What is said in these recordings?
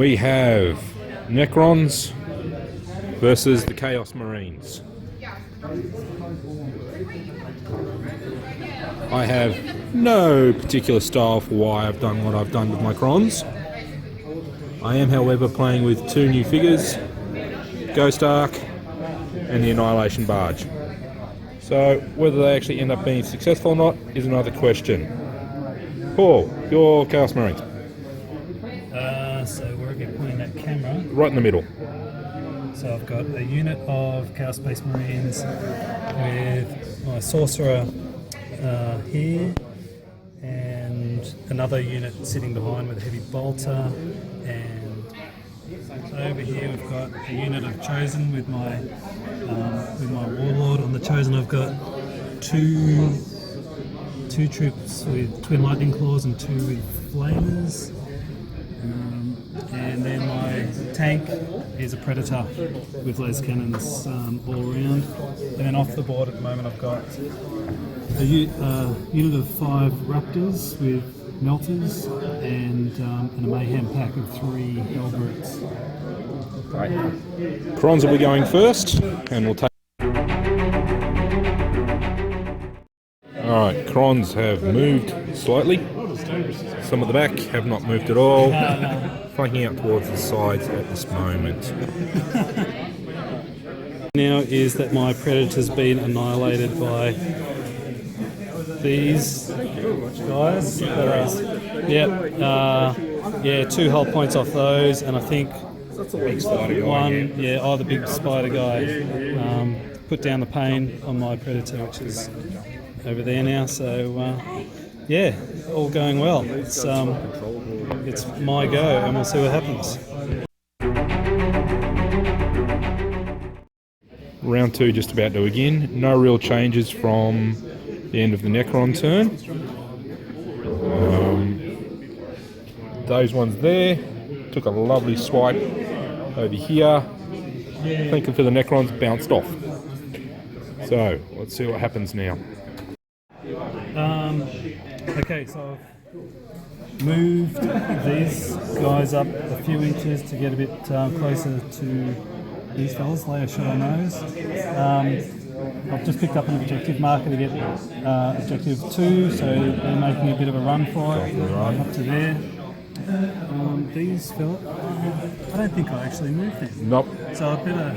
We have Necrons versus the Chaos Marines. I have no particular style for why I've done what I've done with my Crons. I am, however, playing with two new figures, Ghost Ark and the Annihilation Barge. So whether they actually end up being successful or not is another question. Paul, your Chaos Marines. So where are you pointing that camera? Right in the middle. So I've got a unit of Chaos Space Marines with my Sorcerer here, and another unit sitting behind with a heavy bolter, and over here we've got a unit of Chosen with my Warlord. On the Chosen I've got two troops with twin lightning claws and two with flamers. And then my tank is a Predator with laser cannons all around. And then off the board at the moment I've got a unit of 5 Raptors with melters and a mayhem pack of 3 Hellbrutes. Crons will be going first, and we'll take. Alright, Crons have moved slightly. Some of the back have not moved at all. Flanking out towards the sides at this moment. Now is that my Predator's been annihilated by these guys. Yeah, 2 hull points off those, and I think Big spider one, the big spider guy put down the pain on my Predator, which is over there now. So all going well. It's my go, and we'll see what happens. Round 2 just about to begin. No real changes from the end of the Necron turn. Those ones there took a lovely swipe over here. Thinking for the Necrons, bounced off. So let's see what happens now. Okay, so I've moved these guys up a few inches to get a bit closer to these fellas, lay a shot on those. I've just picked up an objective marker to get objective 2, so they're making a bit of a run for it, up to there. These fellas, I don't think I actually moved them. Nope. So I better,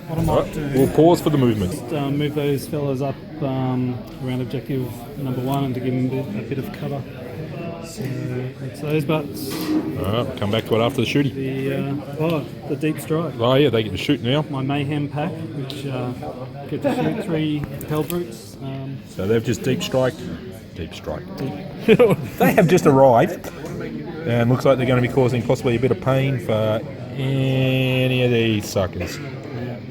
what I might do... We'll pause for the movement. Just move those fellas up around objective number 1 and to give them a bit of cover. So that's those butts. Alright, come back to it after the shooting. The deep strike. Oh yeah, they get to shoot now. My mayhem pack, which get to shoot 3 Hellbrutes. So they've just deep strike. They have just arrived, and looks like they're going to be causing possibly a bit of pain for any of these suckers.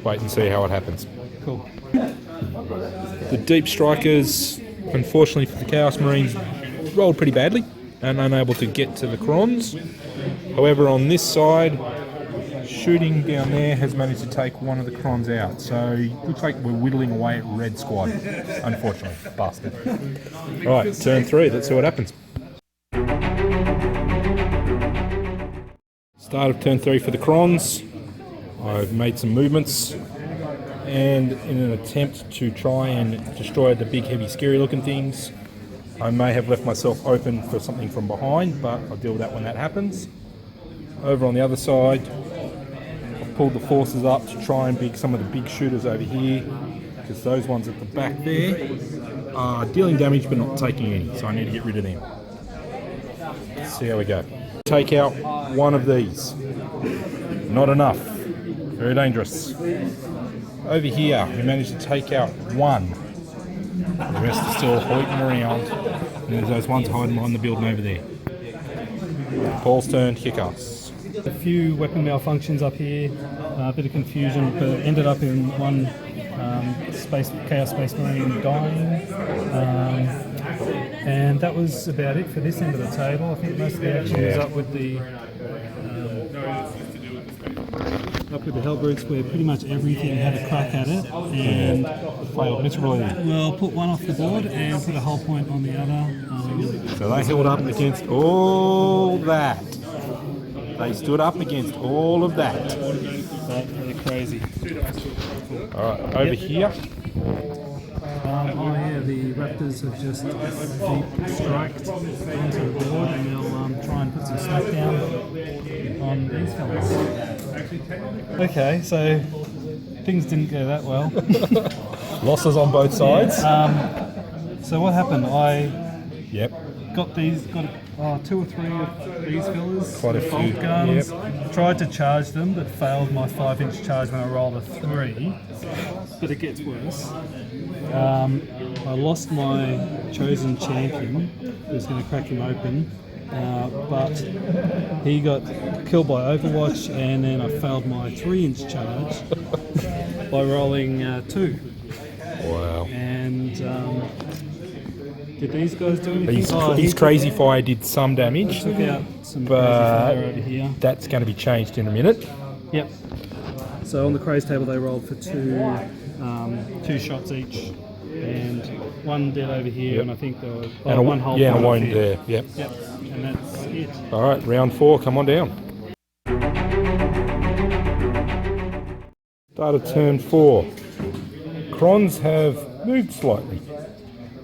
Wait and see how it happens. Cool. The deep strikers, unfortunately for the Chaos Marines, rolled pretty badly and unable to get to the Crons. However, on this side, shooting down there has managed to take one of the Crons out. So looks like we're whittling away at Red Squad. Unfortunately, bastard. Right, turn 3. Let's see what happens. Start of turn 3 for the Crons. I've made some movements, and in an attempt to try and destroy the big, heavy, scary looking things, I may have left myself open for something from behind, but I'll deal with that when that happens. Over on the other side, I've pulled the forces up to try and big some of the big shooters over here, because those ones at the back there are dealing damage but not taking any, so I need to get rid of them. Let's see how we go. Take out one of these. Not enough. Very dangerous. Over here, we managed to take out one. The rest are still hoiting around. And there's those ones hiding behind the building over there. Paul's turn, kick us. A few weapon malfunctions up here, a bit of confusion, but it ended up in one Chaos Space Marine dying. And that was about it for this end of the table. I think most of the action was up with the Hellbrutes, where pretty much everything had a crack at it and Failed miserably. well, put one off the board and put a hull point on the other. So they held up against all that. They stood up against all of that. They're crazy. Alright, over here. Oh yeah, the Raptors have just deep striked onto the board and they'll try and put some slack down on these fellas. Okay, so things didn't go that well. Losses on both sides. So what happened? I Yep. got 2 or 3 of these fellas. Quite a few. Bolt guns. Yep. Tried to charge them, but failed my 5-inch charge when I rolled a 3. But it gets worse. I lost my chosen champion, who was going to crack him open, but he got killed by Overwatch, and then I failed my 3-inch charge by rolling 2. Wow. And did these guys do anything? His crazy fire did some damage, Took out some but crazy fire over here. that's going to be changed in a minute. Yep. So on the craze table they rolled for 2 shots each, and 1 dead over here, Yep. and I think there was And one whole and a point wound here. there. Yep. Yep. And that's it. All right, round 4. Come on down. Start of turn 4. Crons have moved slightly.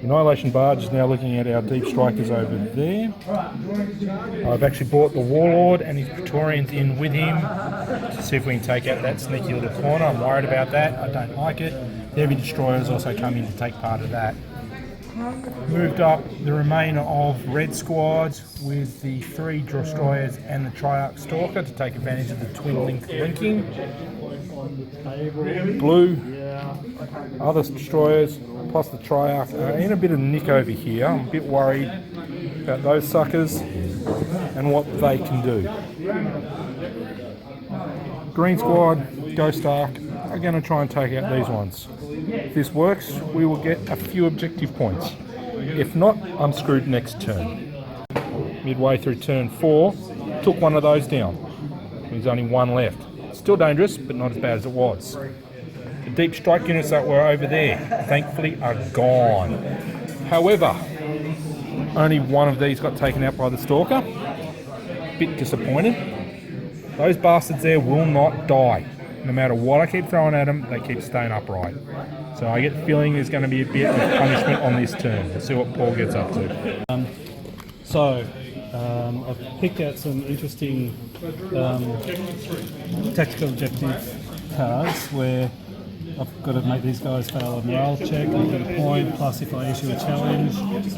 Annihilation Barge is now looking at our deep strikers over there. I've actually brought the Warlord and his Praetorians in with him to see if we can take out that sneaky little corner. I'm worried about that. I don't like it. The Heavy Destroyers also come in to take part of that. Moved up the remainder of Red Squad with the 3 Destroyers and the Triarch Stalker to take advantage of the twin link linking. Blue, other Destroyers, plus the Triarch are in a bit of nick over here. I'm a bit worried about those suckers and what they can do. Green Squad, Ghost Ark are going to try and take out these ones. If this works, we will get a few objective points. If not, I'm screwed next turn. Midway through turn 4, took one of those down. There's only 1 left. Still dangerous, but not as bad as it was. The deep strike units that were over there, thankfully, are gone. However, only 1 of these got taken out by the Stalker. Bit disappointed. Those bastards there will not die. No matter what I keep throwing at them, they keep staying upright. So I get the feeling there's going to be a bit of punishment on this turn. Let's see what Paul gets up to. I've picked out some interesting tactical objective cards where I've got to make these guys fail a morale check and get a point, plus if I issue a challenge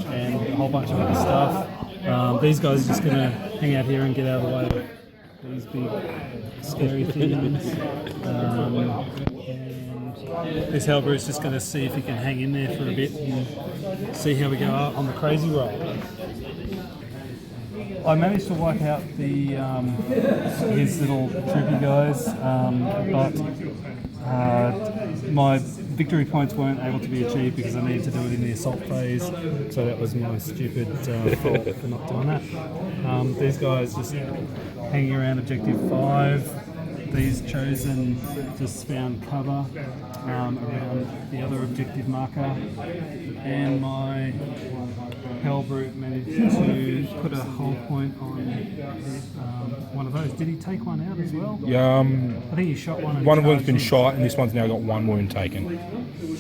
and a whole bunch of other stuff. These guys are just going to hang out here and get out of the way of these big scary things. And this Hellbrew is just going to see if he can hang in there for a bit and see how we go on the crazy roll. I managed to wipe out the his little troopy guys, but my victory points weren't able to be achieved because I needed to do it in the assault phase, so that was my stupid fault for not doing that. These guys just hanging around objective 5. These chosen just found cover around the other objective marker, and my Hellbrute managed to put a whole point on one of those. Did he take one out as well? Yeah, I think he shot one. one of them's been shot, and this one's now got 1 wound taken.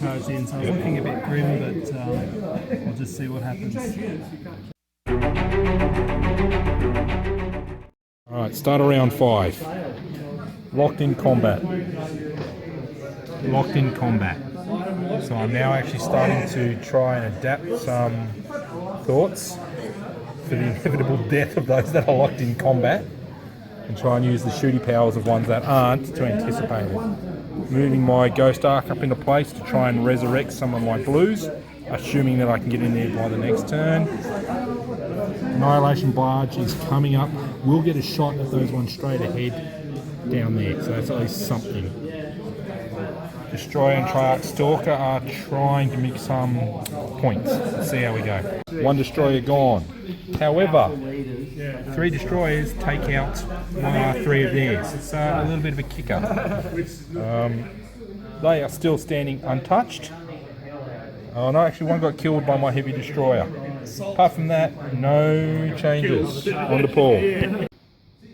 Charged in, so I was looking a bit grim, but we'll just see what happens. Alright, start of round 5. Locked in combat. Locked in combat. So I'm now actually starting to try and adapt some thoughts for the inevitable death of those that are locked in combat, and try and use the shooty powers of ones that aren't to anticipate it. Moving my Ghost Ark up into place to try and resurrect some of my blues, assuming that I can get in there by the next turn. Annihilation Barge is coming up. We'll get a shot at those ones straight ahead down there, so that's at least something. Destroyer and Triarch Stalker are trying to make some points. Let's see how we go. 1 Destroyer gone. However, 3 Destroyers take out 3 of theirs. So a little bit of a kicker. They are still standing untouched. Oh no, actually 1 got killed by my Heavy Destroyer. Apart from that, no changes. On to Paul.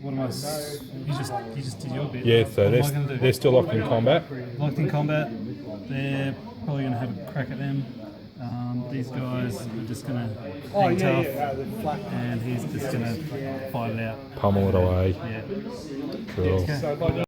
What am I You just did your bit. Yeah, so What am I gonna do? they're still locked in combat. Locked in combat. They're probably going to have a crack at them. These guys are just going to hang tough, and he's just going to fight it out. Pummel it away. Yeah. Cool. Okay.